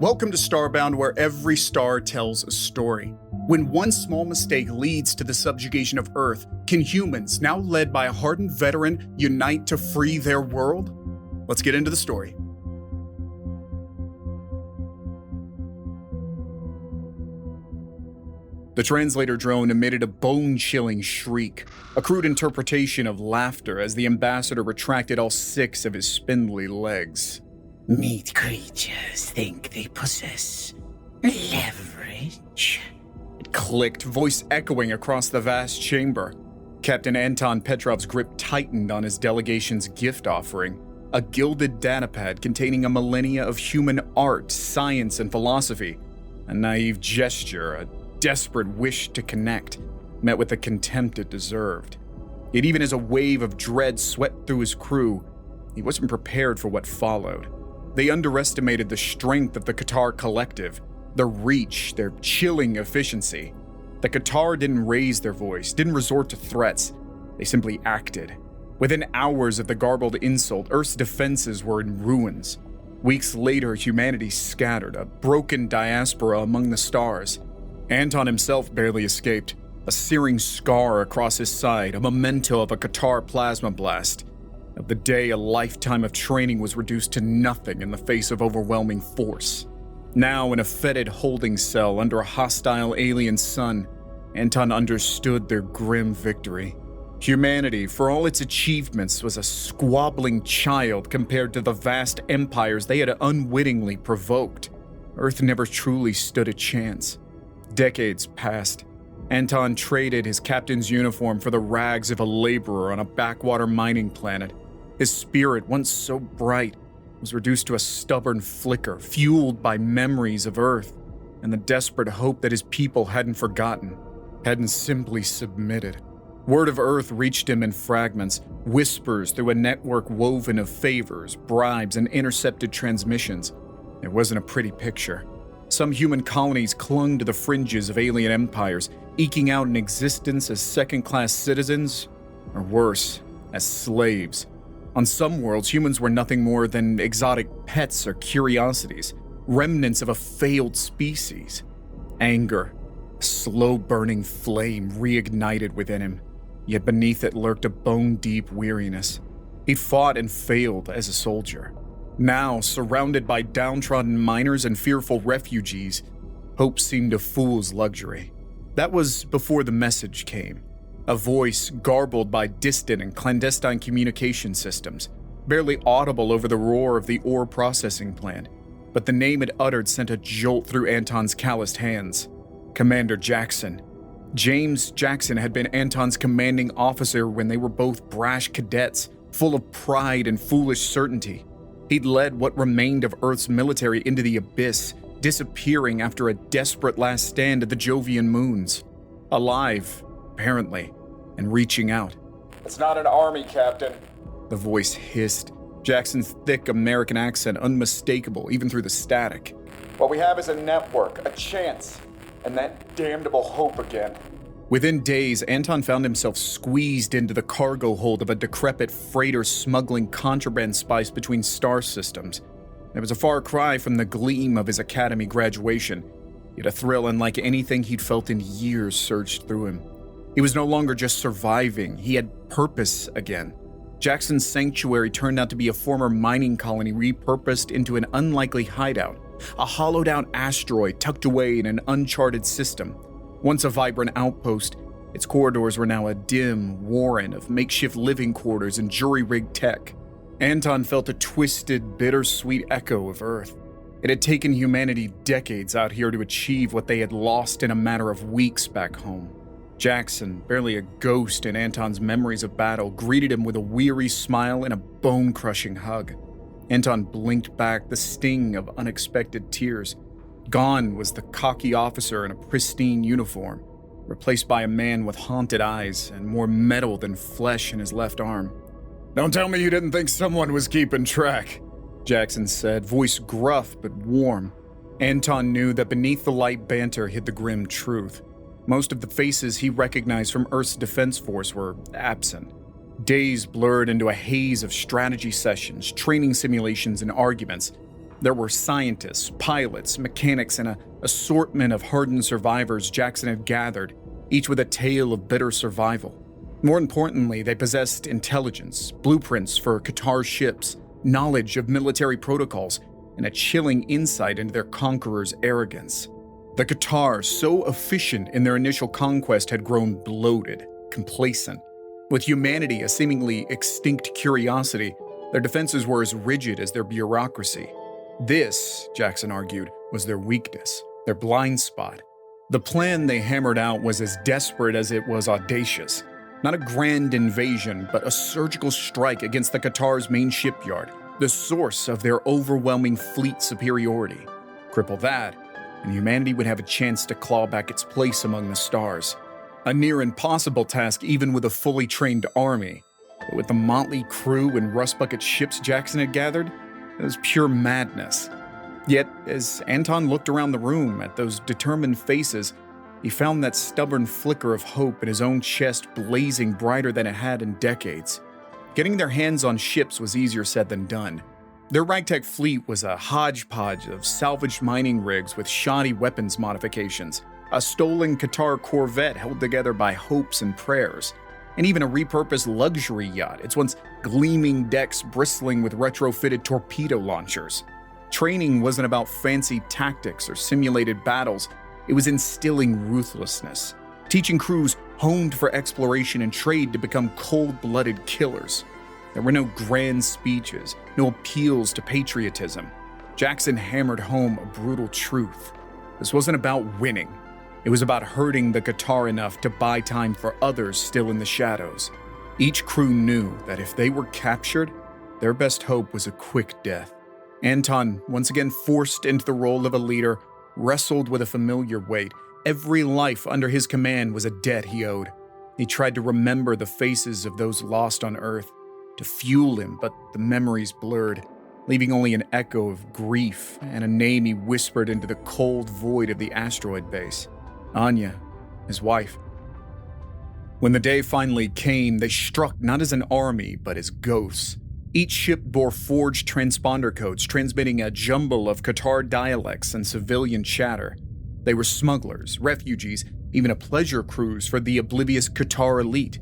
Welcome to Starbound, where every star tells a story. When one small mistake leads to the subjugation of Earth, can humans, now led by a hardened veteran, unite to free their world? Let's get into the story. The translator drone emitted a bone-chilling shriek, a crude interpretation of laughter as the ambassador retracted all 6 of his spindly legs. Meat creatures think they possess leverage. It clicked, voice echoing across the vast chamber. Captain Anton Petrov's grip tightened on his delegation's gift offering, a gilded datapad containing a millennia of human art, science, and philosophy. A naive gesture, a desperate wish to connect, met with the contempt it deserved. Yet even as a wave of dread swept through his crew, he wasn't prepared for what followed. They underestimated the strength of the Qatar collective, their reach, their chilling efficiency. The Qatar didn't raise their voice, didn't resort to threats. They simply acted. Within hours of the garbled insult, Earth's defenses were in ruins. Weeks later, humanity scattered, a broken diaspora among the stars. Anton himself barely escaped, a searing scar across his side, a memento of a Qatar plasma blast. Of the day a lifetime of training was reduced to nothing in the face of overwhelming force. Now, in a fetid holding cell under a hostile alien sun, Anton understood their grim victory. Humanity, for all its achievements, was a squabbling child compared to the vast empires they had unwittingly provoked. Earth never truly stood a chance. Decades passed. Anton traded his captain's uniform for the rags of a laborer on a backwater mining planet. His spirit, once so bright, was reduced to a stubborn flicker, fueled by memories of Earth and the desperate hope that his people hadn't forgotten, hadn't simply submitted. Word of Earth reached him in fragments, whispers through a network woven of favors, bribes, and intercepted transmissions. It wasn't a pretty picture. Some human colonies clung to the fringes of alien empires, eking out an existence as second-class citizens, or worse, as slaves. On some worlds, humans were nothing more than exotic pets or curiosities, remnants of a failed species. Anger, a slow-burning flame, reignited within him, yet beneath it lurked a bone-deep weariness. He'd fought and failed as a soldier. Now, surrounded by downtrodden miners and fearful refugees, hope seemed a fool's luxury. That was before the message came. A voice garbled by distant and clandestine communication systems, barely audible over the roar of the ore processing plant. But the name it uttered sent a jolt through Anton's calloused hands. Commander Jackson. James Jackson had been Anton's commanding officer when they were both brash cadets, full of pride and foolish certainty. He'd led what remained of Earth's military into the abyss, disappearing after a desperate last stand at the Jovian moons. Alive, apparently, and reaching out. "It's not an army, Captain," the voice hissed, Jackson's thick American accent unmistakable even through the static. "What we have is a network, a chance, and that damnable hope again." Within days, Anton found himself squeezed into the cargo hold of a decrepit freighter smuggling contraband spice between star systems. It was a far cry from the gleam of his academy graduation, yet a thrill unlike anything he'd felt in years surged through him. He was no longer just surviving, he had purpose again. Jackson's sanctuary turned out to be a former mining colony repurposed into an unlikely hideout, a hollowed-out asteroid tucked away in an uncharted system. Once a vibrant outpost, its corridors were now a dim warren of makeshift living quarters and jury-rigged tech. Anton felt a twisted, bittersweet echo of Earth. It had taken humanity decades out here to achieve what they had lost in a matter of weeks back home. Jackson, barely a ghost in Anton's memories of battle, greeted him with a weary smile and a bone-crushing hug. Anton blinked back, the sting of unexpected tears. Gone was the cocky officer in a pristine uniform, replaced by a man with haunted eyes and more metal than flesh in his left arm. "Don't tell me you didn't think someone was keeping track," Jackson said, voice gruff but warm. Anton knew that beneath the light banter hid the grim truth. Most of the faces he recognized from Earth's defense force were absent. Days blurred into a haze of strategy sessions, training simulations, and arguments. There were scientists, pilots, mechanics, and an assortment of hardened survivors Jackson had gathered, each with a tale of bitter survival. More importantly, they possessed intelligence, blueprints for Qatar's ships, knowledge of military protocols, and a chilling insight into their conqueror's arrogance. The Qatar, so efficient in their initial conquest, had grown bloated, complacent. With humanity a seemingly extinct curiosity, their defenses were as rigid as their bureaucracy. This, Jackson argued, was their weakness, their blind spot. The plan they hammered out was as desperate as it was audacious. Not a grand invasion, but a surgical strike against the Qatar's main shipyard, the source of their overwhelming fleet superiority. Cripple that, and humanity would have a chance to claw back its place among the stars. A near impossible task even with a fully trained army. But with the motley crew and rust-bucket ships Jackson had gathered, it was pure madness. Yet, as Anton looked around the room at those determined faces, he found that stubborn flicker of hope in his own chest blazing brighter than it had in decades. Getting their hands on ships was easier said than done. Their ragtag fleet was a hodgepodge of salvaged mining rigs with shoddy weapons modifications, a stolen Qatar corvette held together by hopes and prayers, and even a repurposed luxury yacht, its once gleaming decks bristling with retrofitted torpedo launchers. Training wasn't about fancy tactics or simulated battles, it was instilling ruthlessness, teaching crews honed for exploration and trade to become cold-blooded killers. There were no grand speeches, no appeals to patriotism. Jackson hammered home a brutal truth. This wasn't about winning. It was about hurting the Qatar enough to buy time for others still in the shadows. Each crew knew that if they were captured, their best hope was a quick death. Anton, once again forced into the role of a leader, wrestled with a familiar weight. Every life under his command was a debt he owed. He tried to remember the faces of those lost on Earth, to fuel him, but the memories blurred, leaving only an echo of grief and a name he whispered into the cold void of the asteroid base. Anya, his wife. When the day finally came, they struck not as an army, but as ghosts. Each ship bore forged transponder codes transmitting a jumble of Qatar dialects and civilian chatter. They were smugglers, refugees, even a pleasure cruise for the oblivious Qatar elite.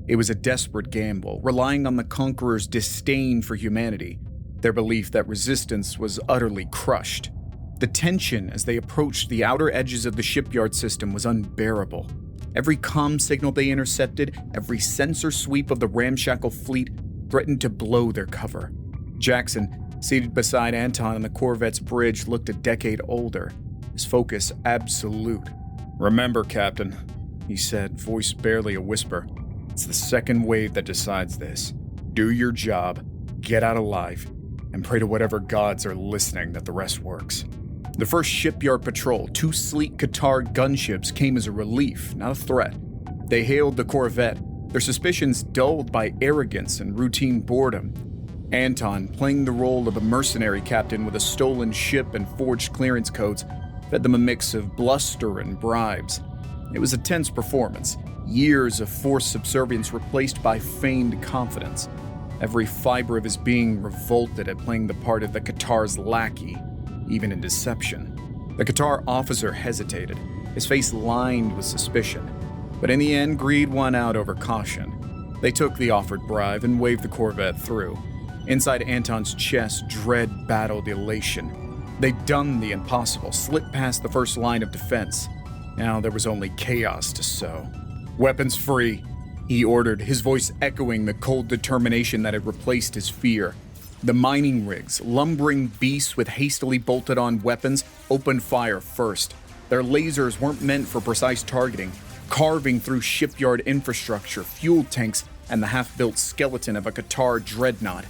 It was a desperate gamble, relying on the conqueror's disdain for humanity, their belief that resistance was utterly crushed. The tension as they approached the outer edges of the shipyard system was unbearable. Every comm signal they intercepted, every sensor sweep of the ramshackle fleet threatened to blow their cover. Jackson, seated beside Anton on the Corvette's bridge, looked a decade older, his focus absolute. "Remember, Captain," he said, voice barely a whisper, "it's the second wave that decides this. Do your job, get out alive, and pray to whatever gods are listening that the rest works." The first shipyard patrol, 2 sleek Qatar gunships, came as a relief, not a threat. They hailed the corvette, their suspicions dulled by arrogance and routine boredom. Anton, playing the role of a mercenary captain with a stolen ship and forged clearance codes, fed them a mix of bluster and bribes. It was a tense performance, years of forced subservience replaced by feigned confidence. Every fiber of his being revolted at playing the part of the Qatar's lackey, even in deception. The Qatar officer hesitated, his face lined with suspicion. But in the end, greed won out over caution. They took the offered bribe and waved the corvette through. Inside Anton's chest, dread battled elation. They'd done the impossible, slipped past the first line of defense. Now there was only chaos to sow. "Weapons free," he ordered, his voice echoing the cold determination that had replaced his fear. The mining rigs, lumbering beasts with hastily bolted-on weapons, opened fire first. Their lasers weren't meant for precise targeting, carving through shipyard infrastructure, fuel tanks, and the half-built skeleton of a Qatar dreadnought.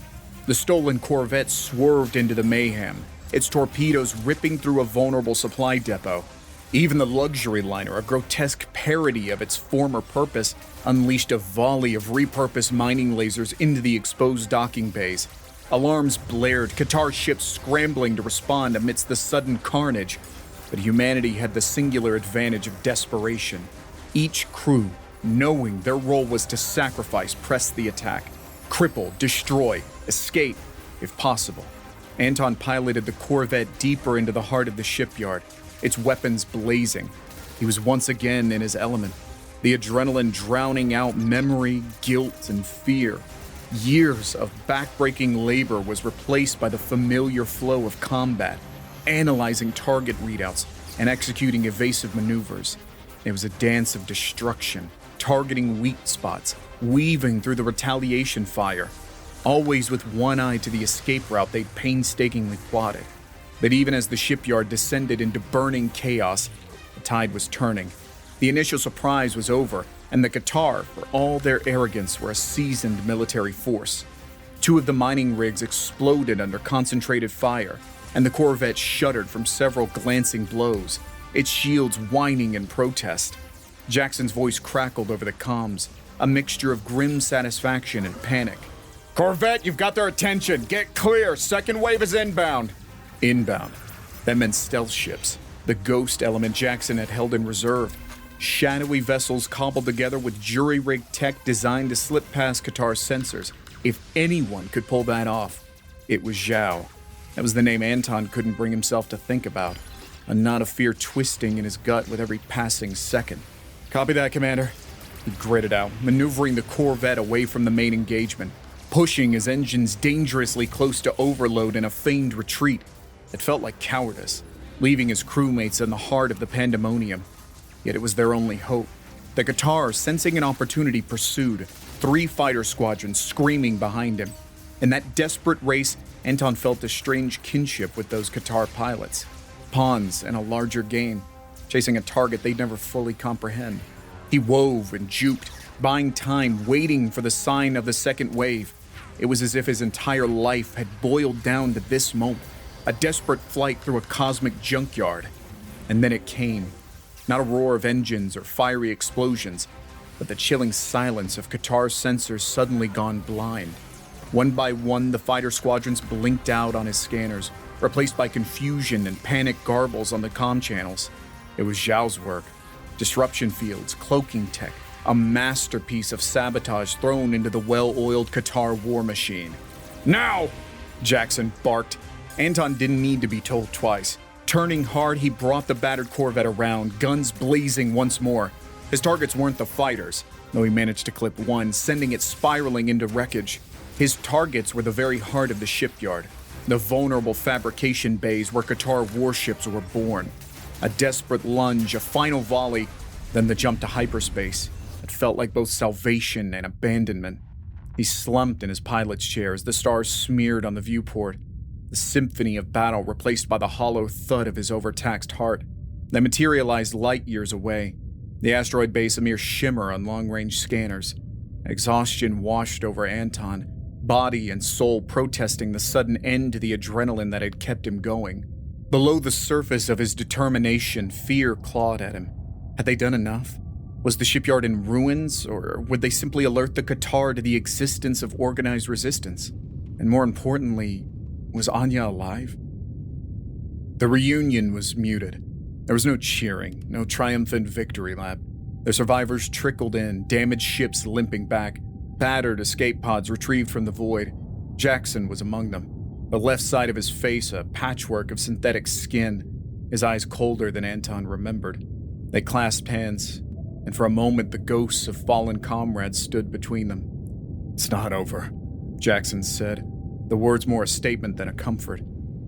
The stolen corvette swerved into the mayhem, its torpedoes ripping through a vulnerable supply depot. Even the luxury liner, a grotesque parody of its former purpose, unleashed a volley of repurposed mining lasers into the exposed docking bays. Alarms blared, Qatar ships scrambling to respond amidst the sudden carnage. But humanity had the singular advantage of desperation. Each crew, knowing their role was to sacrifice, pressed the attack. Cripple, destroy, escape, if possible. Anton piloted the Corvette deeper into the heart of the shipyard, its weapons blazing. He was once again in his element, the adrenaline drowning out memory, guilt, and fear. Years of backbreaking labor was replaced by the familiar flow of combat, analyzing target readouts and executing evasive maneuvers. It was a dance of destruction, targeting weak spots, weaving through the retaliation fire, always with one eye to the escape route they'd painstakingly plotted. But even as the shipyard descended into burning chaos, the tide was turning. The initial surprise was over, and the Qatar, for all their arrogance, were a seasoned military force. Two of the mining rigs exploded under concentrated fire, and the Corvette shuddered from several glancing blows, its shields whining in protest. Jackson's voice crackled over the comms, a mixture of grim satisfaction and panic. Corvette, you've got their attention. Get clear. Second wave is inbound. Inbound. That meant stealth ships, the ghost element Jackson had held in reserve. Shadowy vessels cobbled together with jury-rig tech designed to slip past Qatar's sensors. If anyone could pull that off, it was Zhao. That was the name Anton couldn't bring himself to think about, a knot of fear twisting in his gut with every passing second. Copy that, Commander. He gritted out, maneuvering the Corvette away from the main engagement, pushing his engines dangerously close to overload in a feigned retreat. It felt like cowardice, leaving his crewmates in the heart of the pandemonium. Yet it was their only hope. The Qatar, sensing an opportunity, pursued, 3 fighter squadrons screaming behind him. In that desperate race, Anton felt a strange kinship with those Qatar pilots. Pawns in a larger game, chasing a target they'd never fully comprehend. He wove and juked, buying time, waiting for the sign of the second wave. It was as if his entire life had boiled down to this moment, a desperate flight through a cosmic junkyard. And then it came. Not a roar of engines or fiery explosions, but the chilling silence of Qatar's sensors suddenly gone blind. One by one, the fighter squadrons blinked out on his scanners, replaced by confusion and panic garbles on the comm channels. It was Zhao's work. Disruption fields, cloaking tech, a masterpiece of sabotage thrown into the well-oiled Qatar war machine. Now! Jackson barked. Anton didn't need to be told twice. Turning hard, he brought the battered Corvette around, guns blazing once more. His targets weren't the fighters, though he managed to clip one, sending it spiraling into wreckage. His targets were the very heart of the shipyard, the vulnerable fabrication bays where Qatar warships were born. A desperate lunge, a final volley, then the jump to hyperspace. It felt like both salvation and abandonment. He slumped in his pilot's chair as the stars smeared on the viewport. The symphony of battle replaced by the hollow thud of his overtaxed heart. They materialized light years away, the asteroid base a mere shimmer on long-range scanners. Exhaustion washed over Anton, body and soul protesting the sudden end to the adrenaline that had kept him going. Below the surface of his determination, fear clawed at him. Had they done enough? Was the shipyard in ruins, or would they simply alert the Qatar to the existence of organized resistance? And more importantly, was Anya alive? The reunion was muted. There was no cheering, no triumphant victory lap. The survivors trickled in, damaged ships limping back, battered escape pods retrieved from the void. Jackson was among them, the left side of his face a patchwork of synthetic skin, his eyes colder than Anton remembered. They clasped hands, and for a moment the ghosts of fallen comrades stood between them. "It's not over," Jackson said, the words more a statement than a comfort.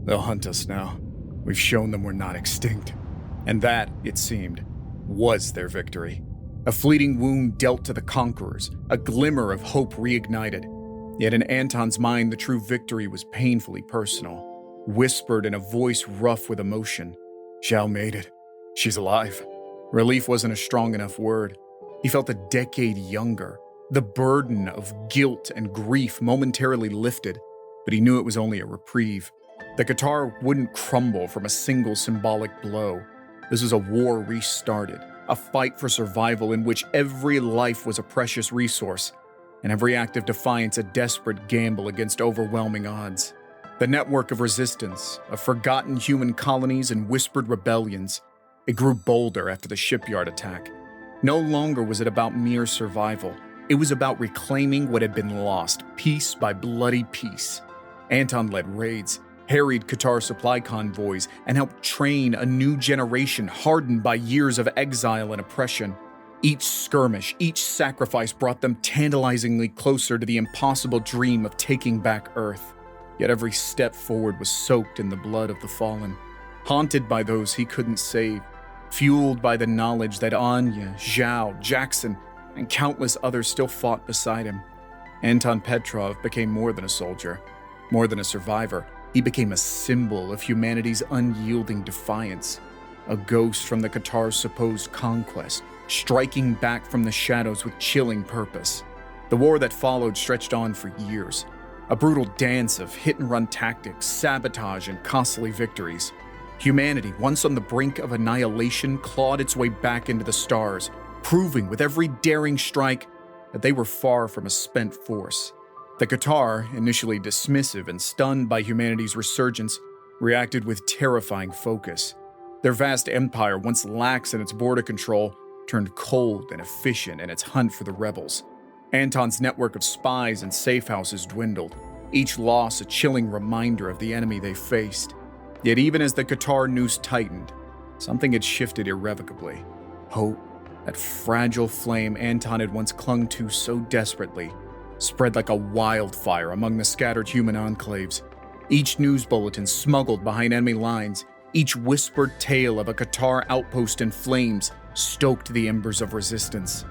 "They'll hunt us now. We've shown them we're not extinct." And that, it seemed, was their victory. A fleeting wound dealt to the conquerors, a glimmer of hope reignited. Yet in Anton's mind, the true victory was painfully personal, whispered in a voice rough with emotion. "Zhao made it. She's alive." Relief wasn't a strong enough word. He felt a decade younger, the burden of guilt and grief momentarily lifted, but he knew it was only a reprieve. The Qatar wouldn't crumble from a single symbolic blow. This was a war restarted, a fight for survival in which every life was a precious resource, and every act of defiance a desperate gamble against overwhelming odds. The network of resistance, of forgotten human colonies and whispered rebellions, it grew bolder after the shipyard attack. No longer was it about mere survival. It was about reclaiming what had been lost, piece by bloody piece. Anton led raids. harried Qatar supply convoys, and helped train a new generation hardened by years of exile and oppression. Each skirmish, each sacrifice brought them tantalizingly closer to the impossible dream of taking back Earth. Yet every step forward was soaked in the blood of the fallen, haunted by those he couldn't save, fueled by the knowledge that Anya, Zhao, Jackson, and countless others still fought beside him. Anton Petrov became more than a soldier, more than a survivor. He became a symbol of humanity's unyielding defiance, a ghost from the Qatar's supposed conquest, striking back from the shadows with chilling purpose. The war that followed stretched on for years, a brutal dance of hit-and-run tactics, sabotage, and costly victories. Humanity, once on the brink of annihilation, clawed its way back into the stars, proving with every daring strike that they were far from a spent force. The Qatar, initially dismissive and stunned by humanity's resurgence, reacted with terrifying focus. Their vast empire, once lax in its border control, turned cold and efficient in its hunt for the rebels. Anton's network of spies and safe houses dwindled, each loss a chilling reminder of the enemy they faced. Yet even as the Qatar noose tightened, something had shifted irrevocably. Hope, that fragile flame Anton had once clung to so desperately, spread like a wildfire among the scattered human enclaves. Each news bulletin smuggled behind enemy lines, each whispered tale of a Qatar outpost in flames, stoked the embers of resistance.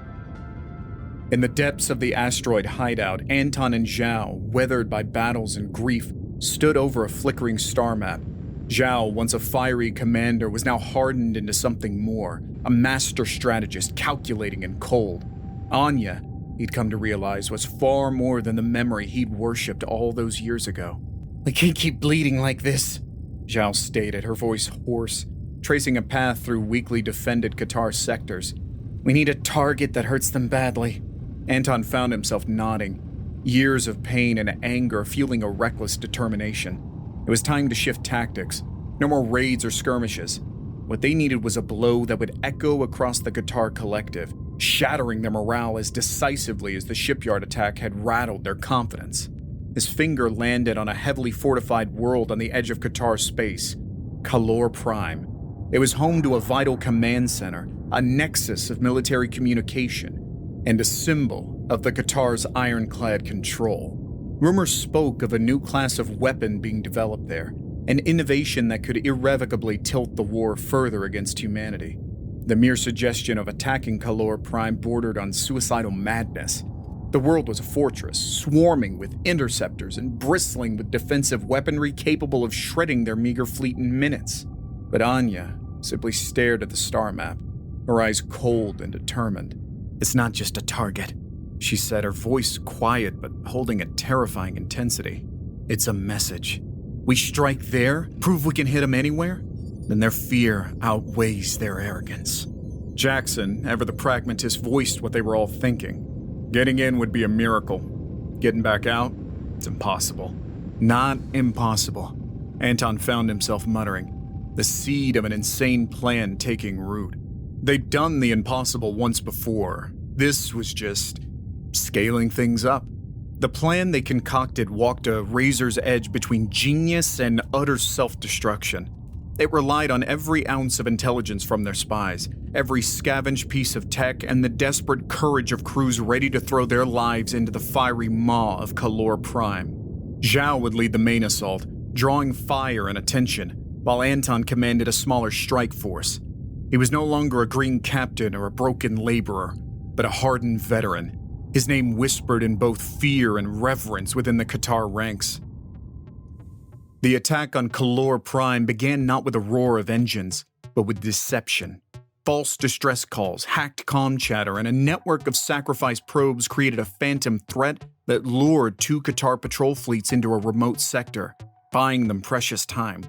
In the depths of the asteroid hideout, Anton and Zhao, weathered by battles and grief, stood over a flickering star map. Zhao, once a fiery commander, was now hardened into something more, a master strategist, calculating and cold. Anya, he'd come to realize, was far more than the memory he'd worshipped all those years ago. "We can't keep bleeding like this," Zhao stated, her voice hoarse, tracing a path through weakly defended Qatar sectors. "We need a target that hurts them badly." Anton found himself nodding, years of pain and anger fueling a reckless determination. It was time to shift tactics. No more raids or skirmishes. What they needed was a blow that would echo across the Qatar collective, shattering their morale as decisively as the shipyard attack had rattled their confidence. His finger landed on a heavily fortified world on the edge of Qatar space, Kalor Prime. It was home to a vital command center, a nexus of military communication, and a symbol of the Qatar's ironclad control. Rumors spoke of a new class of weapon being developed there, an innovation that could irrevocably tilt the war further against humanity. The mere suggestion of attacking Kalor Prime bordered on suicidal madness. The world was a fortress, swarming with interceptors and bristling with defensive weaponry capable of shredding their meager fleet in minutes. But Anya simply stared at the star map, her eyes cold and determined. "It's not just a target," she said, her voice quiet but holding a terrifying intensity. "It's a message. We strike there, prove we can hit them anywhere, then their fear outweighs their arrogance." Jackson, ever the pragmatist, voiced what they were all thinking. Getting in would be a miracle. Getting back out, it's impossible. "Not impossible," Anton found himself muttering, the seed of an insane plan taking root. They'd done the impossible once before. This was just scaling things up. The plan they concocted walked a razor's edge between genius and utter self-destruction. It relied on every ounce of intelligence from their spies, every scavenged piece of tech, and the desperate courage of crews ready to throw their lives into the fiery maw of Kalor Prime. Zhao would lead the main assault, drawing fire and attention, while Anton commanded a smaller strike force. He was no longer a green captain or a broken laborer, but a hardened veteran, his name whispered in both fear and reverence within the Qatar ranks. The attack on Kalor Prime began not with a roar of engines, but with deception. False distress calls, hacked comm chatter, and a network of sacrifice probes created a phantom threat that lured 2 Qatar patrol fleets into a remote sector, buying them precious time.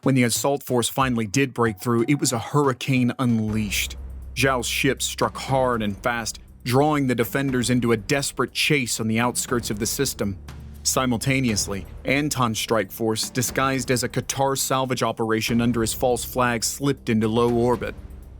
When the assault force finally did break through, it was a hurricane unleashed. Zhao's ships struck hard and fast, drawing the defenders into a desperate chase on the outskirts of the system. Simultaneously, Anton's strike force, disguised as a Qatar salvage operation under his false flag, slipped into low orbit.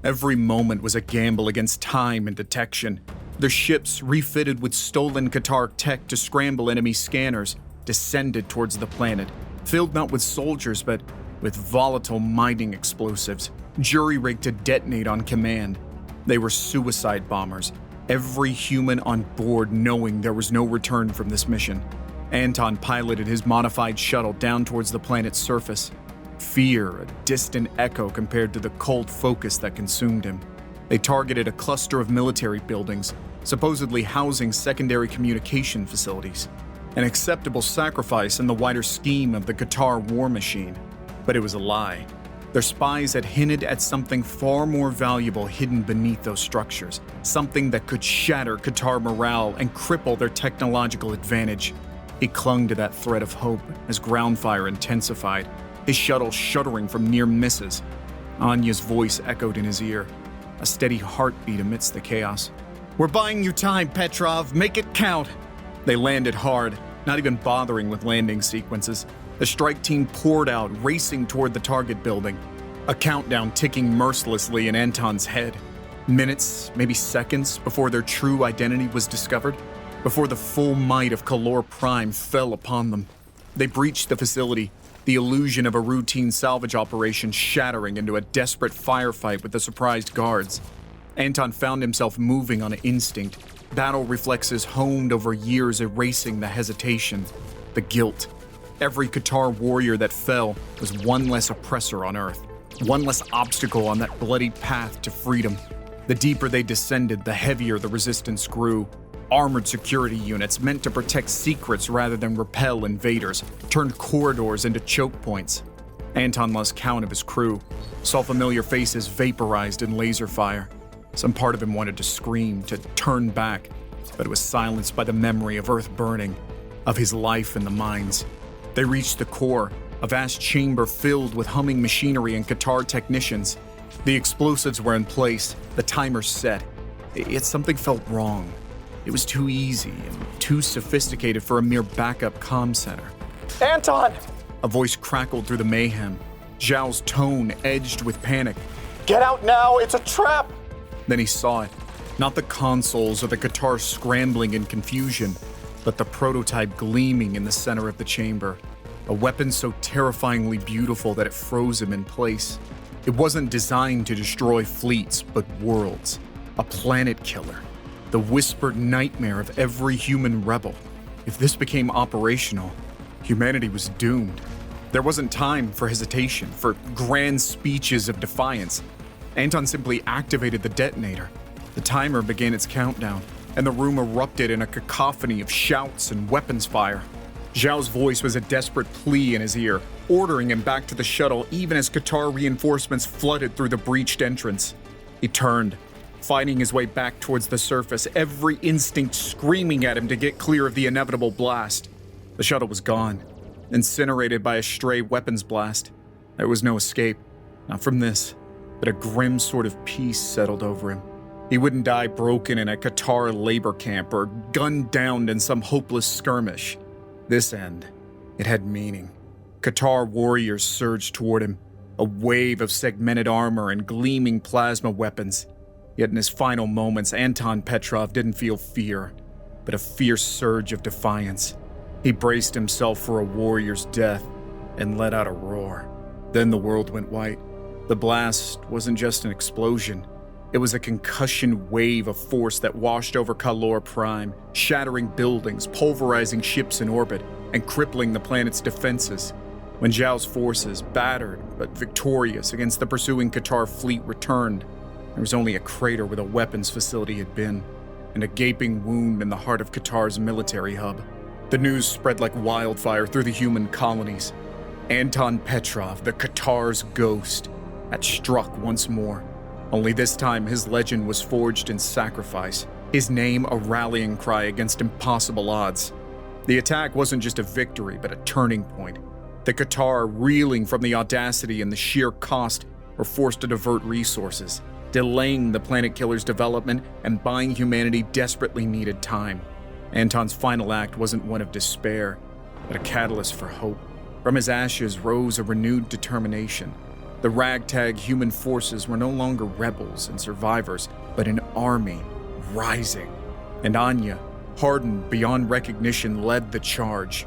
Every moment was a gamble against time and detection. Their ships, refitted with stolen Qatar tech to scramble enemy scanners, descended towards the planet, filled not with soldiers but with volatile mining explosives, jury-rigged to detonate on command. They were suicide bombers, every human on board knowing there was no return from this mission. Anton piloted his modified shuttle down towards the planet's surface. Fear, a distant echo compared to the cold focus that consumed him. They targeted a cluster of military buildings, supposedly housing secondary communication facilities. An acceptable sacrifice in the wider scheme of the Qatar war machine. But it was a lie. Their spies had hinted at something far more valuable hidden beneath those structures, something that could shatter Qatar morale and cripple their technological advantage. He clung to that thread of hope as ground fire intensified, his shuttle shuddering from near misses. Anya's voice echoed in his ear, a steady heartbeat amidst the chaos. "We're buying you time, Petrov. Make it count." They landed hard, not even bothering with landing sequences. The strike team poured out, racing toward the target building, a countdown ticking mercilessly in Anton's head. Minutes, maybe seconds, before their true identity was discovered, before the full might of Kalor Prime fell upon them. They breached the facility, the illusion of a routine salvage operation shattering into a desperate firefight with the surprised guards. Anton found himself moving on instinct, battle reflexes honed over years erasing the hesitation, the guilt. Every Qatar warrior that fell was one less oppressor on Earth, one less obstacle on that bloody path to freedom. The deeper they descended, the heavier the resistance grew. Armored security units meant to protect secrets rather than repel invaders turned corridors into choke points. Anton lost count of his crew, saw familiar faces vaporized in laser fire. Some part of him wanted to scream, to turn back, but it was silenced by the memory of Earth burning, of his life in the mines. They reached the core, a vast chamber filled with humming machinery and Qatar technicians. The explosives were in place, the timer set. Yet something felt wrong. It was too easy and too sophisticated for a mere backup comm center. Anton! A voice crackled through the mayhem, Zhao's tone edged with panic. Get out now, it's a trap! Then he saw it. Not the consoles or the Qatar scrambling in confusion, but the prototype gleaming in the center of the chamber. A weapon so terrifyingly beautiful that it froze him in place. It wasn't designed to destroy fleets, but worlds. A planet killer. The whispered nightmare of every human rebel. If this became operational, humanity was doomed. There wasn't time for hesitation, for grand speeches of defiance. Anton simply activated the detonator. The timer began its countdown, and the room erupted in a cacophony of shouts and weapons fire. Zhao's voice was a desperate plea in his ear, ordering him back to the shuttle even as Qatar reinforcements flooded through the breached entrance. He turned, fighting his way back towards the surface, every instinct screaming at him to get clear of the inevitable blast. The shuttle was gone, incinerated by a stray weapons blast. There was no escape, not from this, but a grim sort of peace settled over him. He wouldn't die broken in a Qatar labor camp or gunned down in some hopeless skirmish. This end, it had meaning. Qatar warriors surged toward him, a wave of segmented armor and gleaming plasma weapons. Yet in his final moments, Anton Petrov didn't feel fear, but a fierce surge of defiance. He braced himself for a warrior's death and let out a roar. Then the world went white. The blast wasn't just an explosion. It was a concussion wave of force that washed over Kalor Prime, shattering buildings, pulverizing ships in orbit, and crippling the planet's defenses. When Zhao's forces, battered but victorious against the pursuing Qatar fleet, returned, there was only a crater where the weapons facility had been, and a gaping wound in the heart of Qatar's military hub. The news spread like wildfire through the human colonies. Anton Petrov, the Qatar's ghost, had struck once more. Only this time his legend was forged in sacrifice, his name a rallying cry against impossible odds. The attack wasn't just a victory, but a turning point. The Qatar, reeling from the audacity and the sheer cost, were forced to divert resources, delaying the planet killer's development and buying humanity desperately needed time. Anton's final act wasn't one of despair, but a catalyst for hope. From his ashes rose a renewed determination. The ragtag human forces were no longer rebels and survivors, but an army rising. And Anya, hardened beyond recognition, led the charge.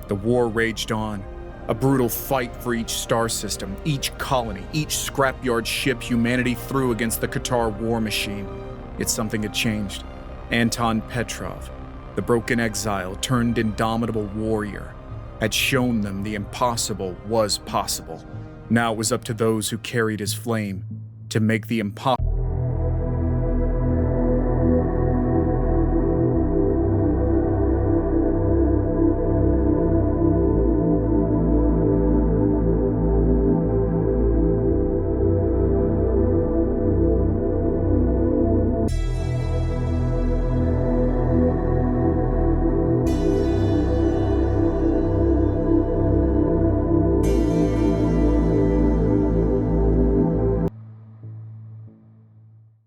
The war raged on, A brutal fight for each star system, each colony, each scrapyard ship humanity threw against the Qatar war machine. Yet something had changed. Anton Petrov, the broken exile turned indomitable warrior, had shown them the impossible was possible. Now it was up to those who carried his flame to make the impossible